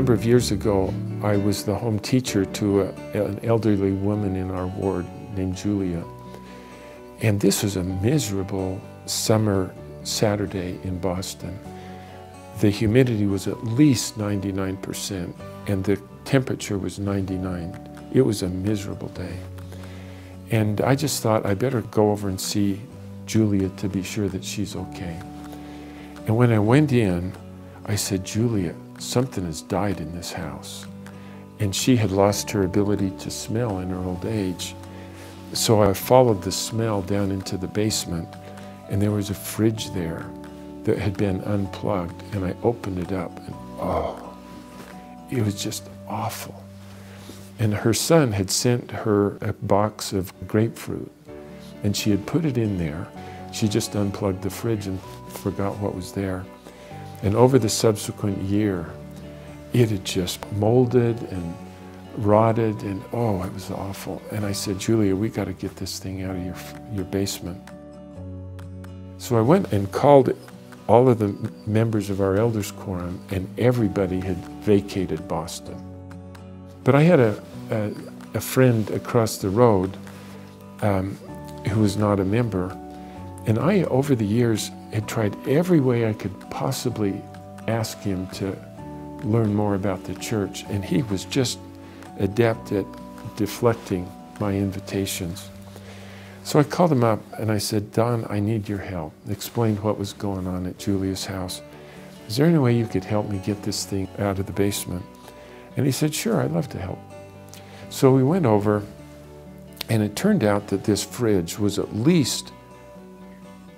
number of years ago, I was the home teacher to an elderly woman in our ward named Julia. And this was a miserable summer Saturday in Boston. The humidity was at least 99% and the temperature was 99. It was a miserable day. And I just thought I better go over and see Julia to be sure that she's okay. And when I went in, I said, Julia, something has died in this house. And she had lost her ability to smell in her old age. So I followed the smell down into the basement, and there was a fridge there that had been unplugged, and I opened it up, and oh, it was just awful. And her son had sent her a box of grapefruit, and she had put it in there. She just unplugged the fridge and forgot what was there. And over the subsequent year, it had just molded and rotted, and oh, it was awful. And I said, Julia, we got to get this thing out of your basement. So I went and called all of the members of our elders quorum, and everybody had vacated Boston. But I had a friend across the road who was not a member, and I, over the years, had tried every way I could possibly ask him to learn more about the church, and he was just adept at deflecting my invitations. So I called him up and I said, Don, I need your help. Explained what was going on at Julia's house. Is there any way you could help me get this thing out of the basement? And he said, sure, I'd love to help. So we went over, and it turned out that this fridge was at least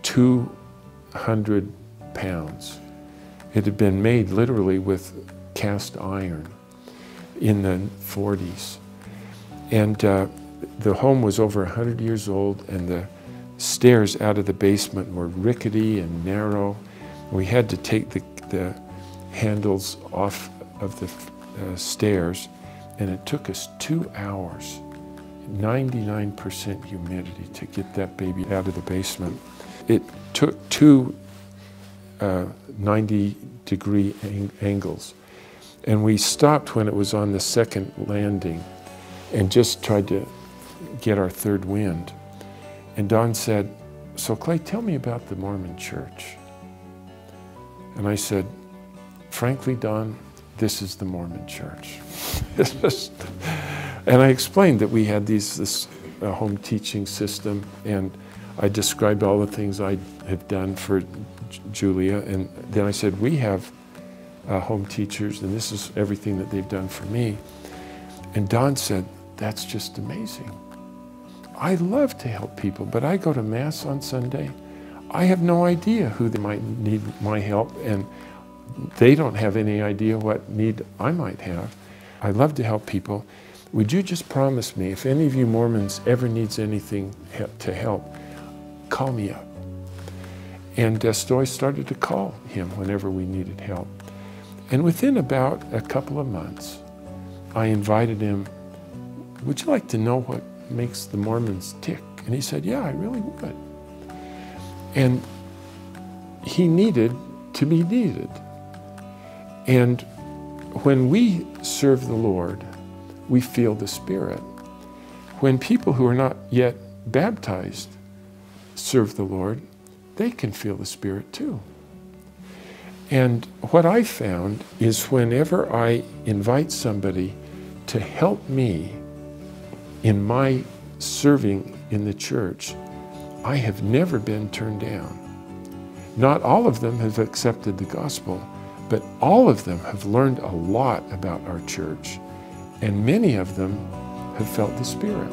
200 pounds. It had been made literally with cast iron in the 40s. And the home was over 100 years old, and the stairs out of the basement were rickety and narrow. We had to take the handles off of the stairs, and it took us 2 hours, 99% humidity, to get that baby out of the basement. It took two 90-degree angles, and we stopped when it was on the second landing and just tried to get our third wind. And Don said, so Clay, tell me about the Mormon church. And I said, frankly, Don, this is the Mormon church. And I explained that we had this home teaching system, and I described all the things I have done for Julia, and then I said, we have home teachers, and this is everything that they've done for me. And Don said, that's just amazing. I love to help people, but I go to Mass on Sunday. I have no idea who they might need my help, and they don't have any idea what need I might have. I love to help people. Would you just promise me, if any of you Mormons ever needs anything to help, call me up. And so I started to call him whenever we needed help. And within about a couple of months, I invited him, would you like to know what makes the Mormons tick? And he said, yeah, I really would. And he needed to be needed. And when we serve the Lord, we feel the Spirit. When people who are not yet baptized serve the Lord, they can feel the Spirit too. And what I found is whenever I invite somebody to help me in my serving in the church, I have never been turned down. Not all of them have accepted the gospel, but all of them have learned a lot about our church, and many of them have felt the Spirit.